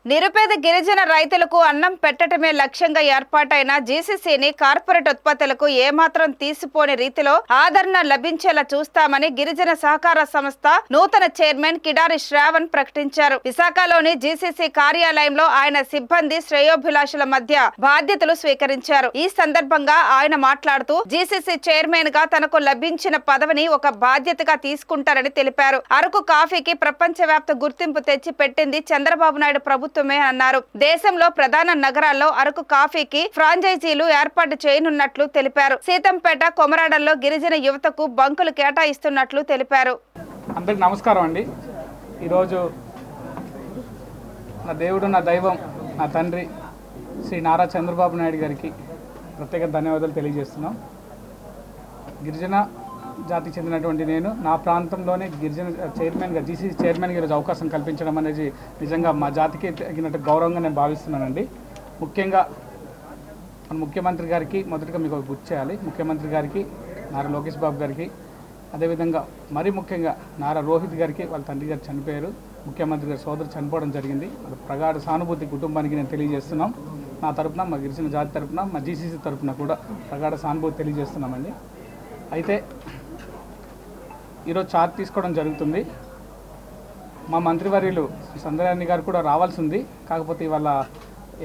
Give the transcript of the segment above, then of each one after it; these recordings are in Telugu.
నిరుపేద గిరిజన రైతులకు అన్నం పెట్టడమే లక్ష్యంగా ఏర్పాటైన జీసీసీని కార్పొరేట్ ఉత్పత్తులకు ఏమాత్రం తీసిపోని రీతిలో ఆదరణ లభించేలా చూస్తామని గిరిజన సహకార సంస్థ నూతన చైర్మన్ కిడారి శ్రావణ్ ప్రకటించారు. విశాఖలోని జీసీసీ కార్యాలయంలో ఆయన సిబ్బంది శ్రేయోభిలాషుల మధ్య బాధ్యతలు స్వీకరించారు. ఈ సందర్భంగా ఆయన మాట్లాడుతూ జీసీసీ చైర్మన్ గా తనకు లభించిన పదవిని ఒక బాధ్యతగా తీసుకుంటారని తెలిపారు. అరకు కాఫీకి ప్రపంచవ్యాప్త గుర్తింపు తెచ్చి పెట్టింది చంద్రబాబు నాయుడు ప్రభుత్వం అన్నారు. దేశంలో ప్రధాన నగరాల్లో అరకు కాఫీకి ఫ్రాంచైజీలు ఏర్పాటు చేయనున్నట్లు తెలిపారు. సీతంపేట, కొమరాడల్లో గిరిజన యువతకు బంకులు కేటాయిస్తున్నట్లు తెలిపారు. అందరికి నమస్కారం అండి. ఈరోజు నా దేవుడు, నా దైవం, నా తండ్రి శ్రీ నారా చంద్రబాబు నాయుడు గారికి ప్రత్యేక ధన్యవాదాలు తెలియజేస్తున్నాం. గిరిజన జాతికి చెందినటువంటి నేను నా ప్రాంతంలోనే గిరిజన చైర్మన్గా, జీసీసీ చైర్మన్గా ఈరోజు అవకాశం కల్పించడం అనేది నిజంగా మా జాతికి తగినట్టు గౌరవంగా నేను భావిస్తున్నానండి. ముఖ్యంగా మన ముఖ్యమంత్రి గారికి మొదటగా మీకు గుర్తు చేయాలి. ముఖ్యమంత్రి గారికి, నారా లోకేష్ బాబు గారికి, అదేవిధంగా మరీ ముఖ్యంగా నారా రోహిత్ గారికి వాళ్ళ తండ్రి గారు చనిపోయారు. ముఖ్యమంత్రి గారి సోదరు చనిపోవడం జరిగింది. అది ప్రగాఢ సానుభూతి కుటుంబానికి నేను తెలియజేస్తున్నాం. నా తరపున, మా గిరిజన జాతి తరపున, మా జీసీసీ తరపున కూడా ప్రగాఢ సానుభూతి తెలియజేస్తున్నామండి. అయితే ఈరోజు చార్జ్ తీసుకోవడం జరుగుతుంది. మా మంత్రివర్యులు సందరాన్ని గారు కూడా రావాల్సి ఉంది. కాకపోతే ఇవాళ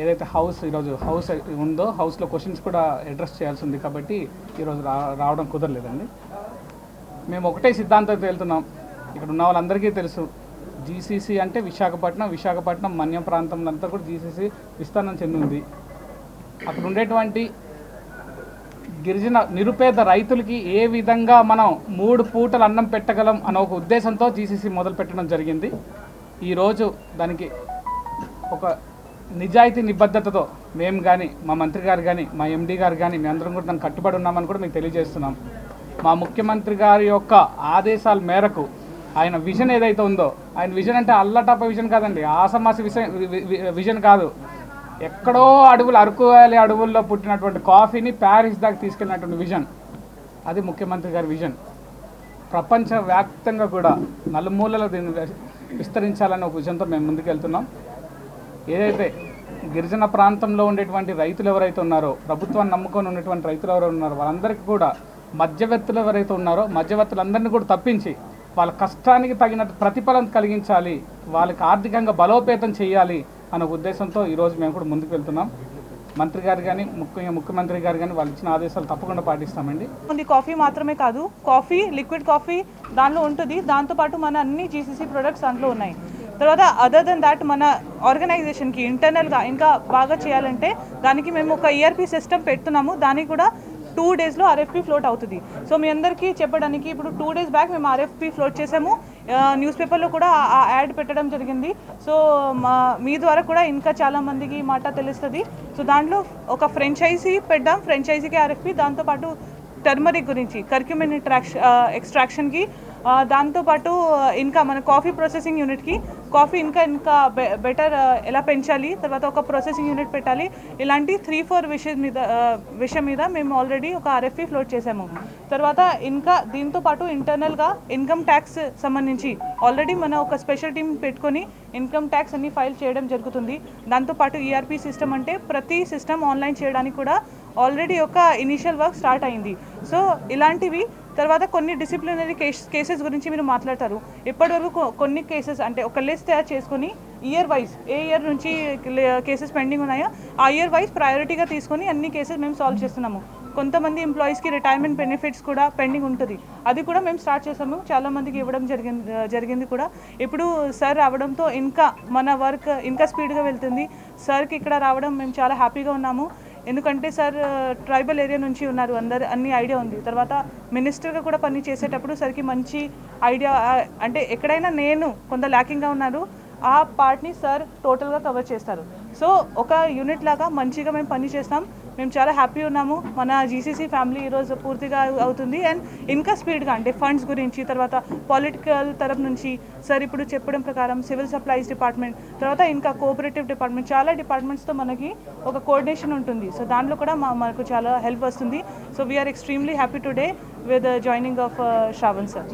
ఏదైతే ఈరోజు హౌస్ ఉందో హౌస్లో క్వశ్చన్స్ కూడా అడ్రస్ చేయాల్సి ఉంది కాబట్టి ఈరోజు రావడం కుదరలేదండి. మేము ఒకటే సిద్ధాంతంతో వెళ్తున్నాం. ఇక్కడ ఉన్న వాళ్ళందరికీ తెలుసు, జీసీసీ అంటే విశాఖపట్నం మన్యం ప్రాంతంలో అంతా కూడా జీసీసీ విస్తరణ చెందింది. అక్కడ ఉండేటువంటి గిరిజన నిరుపేద రైతులకి ఏ విధంగా మనం 3 పూటలు అన్నం పెట్టగలం అనే ఒక ఉద్దేశంతో జీసీసీ మొదలు పెట్టడం జరిగింది. ఈరోజు దానికి ఒక నిజాయితీ నిబద్ధతతో మేము కానీ, మా మంత్రి గారు కానీ, మా ఎండీ గారు కానీ మేమందరం కూడా దానికి కట్టుబడి ఉన్నామని కూడా మీకు తెలియజేస్తున్నాం. మా ముఖ్యమంత్రి గారి యొక్క ఆదేశాల మేరకు ఆయన విజన్ ఏదైతే ఉందో, ఆయన విజన్ అంటే అల్లటప్ప విజన్ కాదండి, ఆసమాసి విజన్ కాదు. ఎక్కడో అరకు వ్యాలీ అడవుల్లో పుట్టినటువంటి కాఫీని ప్యారిస్ దాకా తీసుకెళ్ళినటువంటి విజన్, అది ముఖ్యమంత్రి గారి విజన్. ప్రపంచవ్యాప్తంగా కూడా నలుమూలలో దీన్ని విస్తరించాలనే ఒక విజన్తో మేము ముందుకెళ్తున్నాం. ఏదైతే గిరిజన ప్రాంతంలో ఉండేటువంటి రైతులు ఎవరైతే ఉన్నారో, ప్రభుత్వాన్ని నమ్ముకొని ఉన్నటువంటి రైతులు ఎవరైతే ఉన్నారో వాళ్ళందరికీ కూడా మధ్యవర్తులు ఎవరైతే ఉన్నారో మధ్యవర్తులందరినీ కూడా తప్పించి వాళ్ళ కష్టానికి తగినట్టు ప్రతిఫలం కలిగించాలి, వాళ్ళకి ఆర్థికంగా బలోపేతం చేయాలి అనే ఉద్దేశంతో ఈరోజు మేము కూడా ముందుకు వెళ్తున్నాం. మంత్రి గారు కానీ, ముఖ్యమంత్రి గారు కానీ వాళ్ళు ఇచ్చిన ఆదేశాలు తప్పకుండా పాటిస్తామండి. కాఫీ మాత్రమే కాదు, కాఫీ, లిక్విడ్ కాఫీ దానిలో ఉంటుంది. దాంతోపాటు మన అన్ని జీసీసీ ప్రొడక్ట్స్ దాంట్లో ఉన్నాయి. తర్వాత అదర్ దెన్ దాట్ మన ఆర్గనైజేషన్కి ఇంటర్నల్గా ఇంకా బాగా చేయాలంటే దానికి మేము ఒక ఈఆర్పీ సిస్టమ్ పెడుతున్నాము. దానికి కూడా 2 డేస్లో ఆర్ఎఫ్పీ ఫ్లోట్ అవుతుంది. సో మీ అందరికీ చెప్పడానికి ఇప్పుడు 2 డేస్ బ్యాక్ మేము ఆర్ఎఫ్పీ ఫ్లోట్ చేసాము. న్యూస్ పేపర్లో కూడా ఆ యాడ్ పెట్టడం జరిగింది. సో మీ ద్వారా కూడా ఇంకా చాలామందికి మాట తెలుస్తుంది. సో దాంట్లో ఒక ఫ్రాంచైజీ పెడదాం, ఫ్రాంచైజీకి ఆర్ఎఫ్పీ, దాంతోపాటు టర్మరిక్ గురించి, కర్క్యూమిన్ ఎక్స్ట్రాక్షన్కి, దాంతోపాటు ఇంకా మన కాఫీ ప్రాసెసింగ్ యూనిట్కి కాఫీ ఇంకా బెటర్ ఎలా పెంచాలి, తర్వాత ఒక ప్రాసెసింగ్ యూనిట్ పెట్టాలి, ఇలాంటి 3-4 విషయం మీద మేము ఆల్రెడీ ఒక ఆర్ఎఫ్పీ ఫ్లోట్ చేసాము. తర్వాత ఇంకా దీంతోపాటు ఇంటర్నల్గా ఇన్కమ్ ట్యాక్స్ సంబంధించి ఆల్రెడీ మన ఒక స్పెషల్ టీం పెట్టుకొని ఇన్కమ్ ట్యాక్స్ అన్ని ఫైల్ చేయడం జరుగుతుంది. దాంతోపాటు ఈఆర్పీ సిస్టమ్ అంటే ప్రతి సిస్టమ్ ఆన్లైన్ చేయడానికి కూడా ఆల్రెడీ ఒక ఇనీషియల్ వర్క్ స్టార్ట్ అయింది. సో ఇలాంటివి. తర్వాత కొన్ని డిసిప్లినరీ కేసెస్ గురించి మీరు మాట్లాడతారు. ఇప్పటివరకు కొన్ని కేసెస్ అంటే ఒక లిస్ట్ తయారు చేసుకొని ఇయర్ వైజ్ ఏ ఇయర్ నుంచి కేసెస్ పెండింగ్ ఉన్నాయో ఆ ఇయర్ వైజ్ ప్రయారిటీగా తీసుకొని అన్ని కేసెస్ మేము సాల్వ్ చేస్తున్నాము. కొంతమంది ఎంప్లాయీస్కి రిటైర్మెంట్ బెనిఫిట్స్ కూడా పెండింగ్ ఉంటుంది, అది కూడా మేము స్టార్ట్ చేసాము. చాలామందికి ఇవ్వడం జరిగింది కూడా. ఇప్పుడు సార్ రావడంతో ఇంకా మన వర్క్ ఇంకా స్పీడ్గా వెళ్తుంది. సార్కి ఇక్కడ రావడం మేము చాలా హ్యాపీగా ఉన్నాము. ఎందుకంటే సార్ ట్రైబల్ ఏరియా నుంచి ఉన్నారు, అన్ని ఐడియా ఉంది. తర్వాత మినిస్టర్గా కూడా పని చేసేటప్పుడు సార్కి మంచి ఐడియా, అంటే ఎక్కడైనా నేను కొంత ల్యాకింగ్గా ఉన్నాను, ఆ పార్ట్ని సార్ టోటల్గా కవర్ చేస్తారు. సో ఒక యూనిట్ లాగా మంచిగా మేము పని చేస్తాం. మేము చాలా హ్యాపీ ఉన్నాము. మన జీసీసీ ఫ్యామిలీ ఈరోజు పూర్తిగా అవుతుంది. అండ్ ఇంకా స్పీడ్గా అంటే ఫండ్స్ గురించి, తర్వాత పొలిటికల్ తరఫు నుంచి సార్ ఇప్పుడు చెప్పడం ప్రకారం సివిల్ సప్లైస్ డిపార్ట్మెంట్, తర్వాత ఇంకా కోఆపరేటివ్ డిపార్ట్మెంట్, చాలా డిపార్ట్మెంట్స్తో మనకి ఒక కోఆర్డినేషన్ ఉంటుంది. సో దాంట్లో కూడా మనకు చాలా హెల్ప్ వస్తుంది. So we are extremely happy today with joining of Shravan sir.